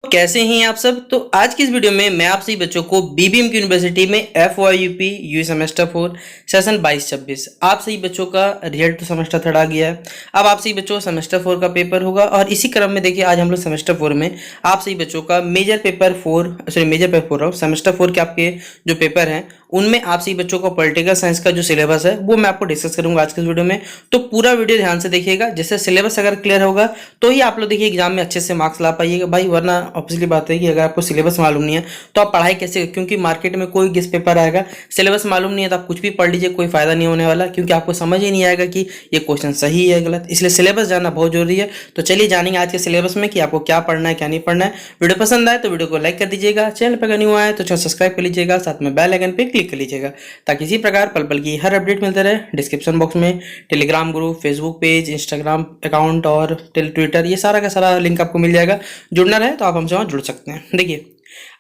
कैसे हैं आप सब। तो आज की इस वीडियो में मैं आप सभी बच्चों को बीबीएम यूनिवर्सिटी में FYUP यू सेमेस्टर 4 सेशन 22-26 आप सभी बच्चों का रिजल्ट तो सेमेस्टर 3 आ गया है। अब आप सभी बच्चों सेमेस्टर 4 का पेपर होगा और इसी क्रम में देखिए आज हम लोग सेमेस्टर 4 में आप सभी बच्चों का मेजर पेपर 4 सेमेस्टर 4 के आपके जो पेपर हैं उनमें आप सभी बच्चों को पॉलिटिकल साइंस का जो सिलेबस है वो मैं आपको डिस्कस करूंगा आज के इस वीडियो में। तो पूरा वीडियो ध्यान से देखिएगा, जैसे सिलेबस अगर क्लियर होगा तो ही आप लोग देखिए एग्जाम में अच्छे से मार्क्स ला पाइएगा भाई, वरना ऑब्वियसली बात है कि अगर आपको सिलेबस मालूम नहीं है तो आप पढ़ाई कैसे, क्योंकि मार्केट में कोई गेस्ट पेपर आएगा सिलेबस मालूम नहीं है तो आप कुछ भी पढ़ लीजिए, कोई फायदा नहीं होने वाला, क्योंकि आपको समझ ही नहीं आएगा कि ये क्वेश्चन सही है गलत। इसलिए सिलेबस जानना बहुत जरूरी है। तो चलिए जानेंगे आज के सिलेबस में कि आपको क्या पढ़ना है क्या नहीं पढ़ना है। वीडियो पसंद आए तो वीडियो को लाइक कर दीजिएगा, चैनल पर न्यू आए तो चैनल सब्सक्राइब कर लीजिएगा, साथ में बेल आइकन पे क्लिक कर लीजिएगा ताकि इसी प्रकार पल पल की हर अपडेट मिलते रहे। डिस्क्रिप्शन बॉक्स में Telegram group, Facebook page, Instagram account और ट्विटर, ये सारा का सारा लिंक आपको मिल जाएगा। जुड़ना रहे तो आप हमसे वहाँ जुड़ सकते हैं। देखिए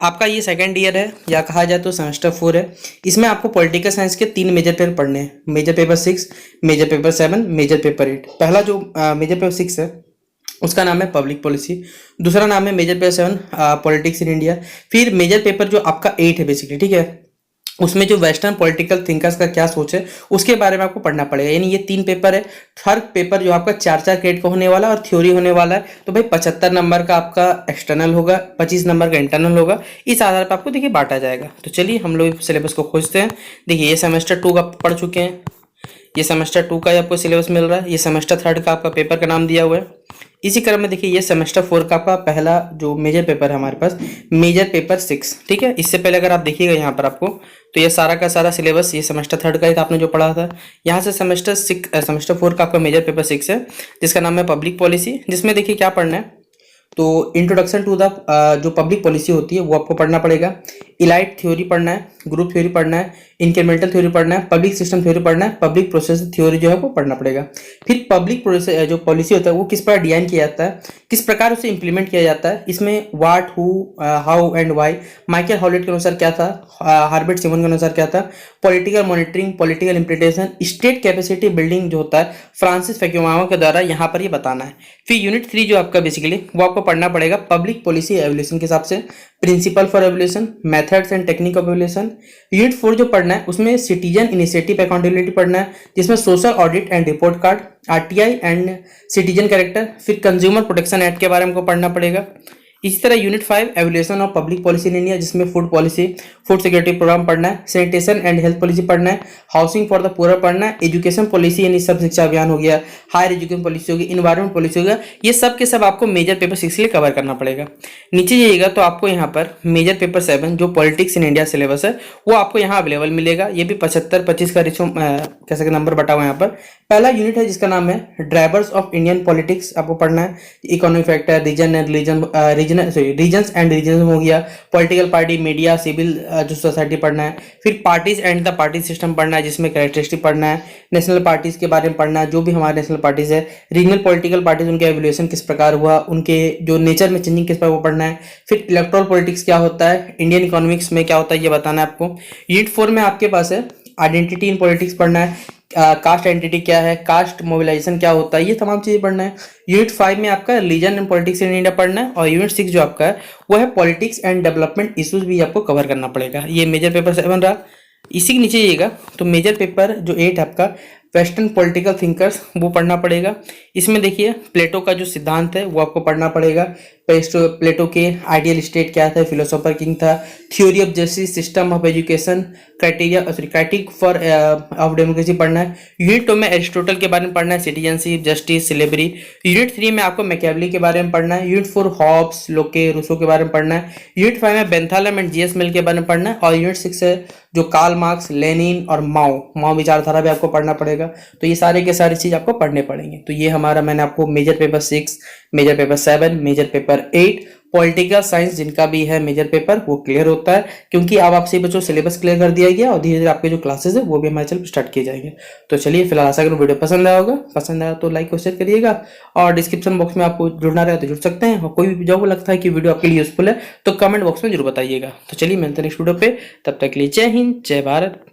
आपका ये सेकंड ईयर है या कहा जाए तो सेमेस्टर 4 है। इसमें आपको पॉलिटिकल साइंस के 3 मेजर पेपर पढ़ने हैं, major paper 6, major paper 7, major paper 8। पहला जो मेजर पेपर 6 है उसका नाम है पब्लिक पॉलिसी, दूसरा नाम है major paper 7 politics in India. फिर मेजर पेपर जो आपका 8 है बेसिकली, ठीक है, उसमें जो वेस्टर्न पॉलिटिकल थिंकर्स का क्या सोच है उसके बारे में आपको पढ़ना पड़ेगा। यानी ये 3 पेपर है, हर पेपर जो आपका 4-4 क्रेडिट का होने वाला है और थ्योरी होने वाला है। तो भाई 75 नंबर का आपका एक्सटर्नल होगा, 25 नंबर का इंटरनल होगा। इस आधार पर आपको देखिए बांटा जाएगा। तो चलिए हम लोग सिलेबस को खोजते हैं। देखिए ये सेमेस्टर 2 का पढ़ चुके हैं, ये सेमेस्टर 2 का ही आपको सिलेबस मिल रहा है, ये सेमेस्टर 3 का आपका पेपर का नाम दिया हुआ है। इसी क्रम में देखिए ये सेमेस्टर 4 का आपका पहला जो मेजर पेपर है हमारे पास, मेजर पेपर 6, ठीक है। इससे पहले अगर आप देखिएगा यहाँ पर आपको तो ये सारा का सारा सिलेबस ये सेमेस्टर 3 का ही था, आपने जो पढ़ा था। यहाँ से सेमेस्टर 4 का आपका मेजर पेपर 6 है जिसका नाम है पब्लिक पॉलिसी, जिसमें देखिए क्या पढ़ना है। तो इंट्रोडक्शन टू द जो पब्लिक पॉलिसी होती है वो आपको पढ़ना पड़ेगा। इलाइट थ्योरी पढ़ना है, ग्रुप थ्योरी पढ़ना है, इंक्रीमेंटल थ्योरी पढ़ना है, पब्लिक सिस्टम थ्योरी पढ़ना है, पब्लिक प्रोसेस थ्योरी जो है वो पढ़ना पड़ेगा। फिर पब्लिक प्रोसेस जो पॉलिसी होता है वो किस प्रकार डिजाइन किया जाता है, किस प्रकार उसे इंप्लीमेंट किया जाता है, इसमें what, who, how and why, Michael Hallett के अनुसार क्या था, हार्बर्ट सिमन के अनुसार क्या था, political monitoring, political implementation, state capacity building जो होता है फ्रांसिस फैक्यूमावा के द्वारा यहाँ पर ये बताना है। फिर यूनिट 3 जो आपका बेसिकली वो आपको पढ़ना पड़ेगा पब्लिक पॉलिसी एवल्यूशन के हिसाब से, principle for evaluation, methods and technique of evaluation. Unit 4 जो पढ़ना है उसमें सिटीजन इनिशिएटिव अकाउंटेबिलिटी पढ़ना है, जिसमें social audit and report card, RTI and citizen character. फिर कंज्यूमर प्रोटेक्शन एक्ट के बारे में आपको पढ़ना पड़ेगा। इसी तरह unit 5 evolution of public policy in India, जिसमें food policy, food security programme पढ़ना है, सैनिटेशन एंड हेल्थ पॉलिसी पढ़ना है, हाउसिंग फॉर द पुअर पढ़ना है, एजुकेशन पॉलिसी यानी सब शिक्षा अभियान हो गया, हायर एजुकेशन पॉलिसी हो गई, इन्वायरमेंट पॉलिसी हो गया। ये सब के सब आपको मेजर पेपर 6 के लिए कवर करना पड़ेगा। नीचे जाइएगा तो आपको यहाँ पर मेजर पेपर 7 जो पॉलिटिक्स इन इंडिया सिलेबस है वो आपको यहाँ अवेलेबल मिलेगा। ये भी 75-25 का रेशो कैसे नंबर बटा हुआ है यहाँ पर। पहला यूनिट है जिसका नाम है ड्राइवर्स ऑफ इंडियन पॉलिटिक्स, आपको पढ़ना है। Economic factor, region and regions and region हो गया, पॉलिटिकल पार्टी, मीडिया, सिविल जो सोसाइटी पढ़ना है। फिर parties and the party system पढ़ना है, जिसमें कैरेक्टरिस्टिक पढ़ना है, नेशनल पार्टीज के बारे में पढ़ना है, जो भी हमारे नेशनल पार्टीज है, रीजनल पॉलिटिकल पार्टीज उनका एवोल्यूशन किस प्रकार हुआ, उनके जो नेचर में चेंजिंग किस प्रकार वो पढ़ना है। फिर इलेक्टोरल पॉलिटिक्स क्या होता है, इंडियन इकोनॉमिक्स में क्या होता है ये बताना है आपको। यूनिट 4 में आपके पास है आइडेंटिटी इन पॉलिटिक्स पढ़ना है, कास्ट आइडेंटिटी क्या है, कास्ट मोबिलाइजेशन क्या होता है, ये तमाम चीजें पढ़ना है। यूनिट 5 में आपका religion and politics in India पढ़ना है और यूनिट 6 जो आपका है वो है पॉलिटिक्स एंड डेवलपमेंट इश्यूज भी आपको कवर करना पड़ेगा। ये मेजर पेपर 7 रहा। इसी के नीचे जाइएगा तो मेजर पेपर जो 8 है आपका वेस्टर्न पॉलिटिकल थिंकर्स वो पढ़ना पड़ेगा। इसमें देखिए प्लेटो का जो सिद्धांत है वो आपको पढ़ना पड़ेगा। प्लेटो के आइडियल स्टेट क्या था, फिलोसोफर किंग था, theory of justice, system of education, critic for of democracy पढ़ना है। यूनिट 2 में एरिस्टोटल के बारे में पढ़ना है, सिटीजनशिप, जस्टिस, स्लेवरी। यूनिट 3 में आपको मैकियावेली के बारे में पढ़ना है। यूनिट 4 हॉब्स, लोके, रूसो के बारे में पढ़ना है। यूनिट 5 में बेंथालम एंड जीएस मिल के बारे में पढ़ना है और यूनिट 6 है जो कार्ल मार्क्स, लेनिन और माओ विचारधारा भी आपको पढ़ना पड़ेगा। तो ये सारे के सारी चीज आपको पढ़ने पड़ेंगे। तो ये हमारा मैंने आपको major paper 6, major paper 7, major paper 8, political science जिनका भी है मेजर पेपर वो क्लियर होता है, क्योंकि अब आपसे बच्चों सिलेबस क्लियर कर दिया गया और धीरे धीरे आपके जो क्लासेस है वो भी हमारे चैनल पर स्टार्ट किए जाएंगे। तो चलिए फिलहाल आशा करूँ वीडियो पसंद आया होगा, पसंद आया तो लाइक और शेयर करिएगा और डिस्क्रिप्शन बॉक्स में आपको जुड़ना रहे तो जुड़ सकते हैं और कोई भी जो लगता है कि वीडियो आपके लिए यूजफुल है तो कमेंट बॉक्स में जरूर बताइएगा। तो चलिए मिलते हैं नेक्स्ट वीडियो पे, तब तक के लिए जय हिंद, जय भारत।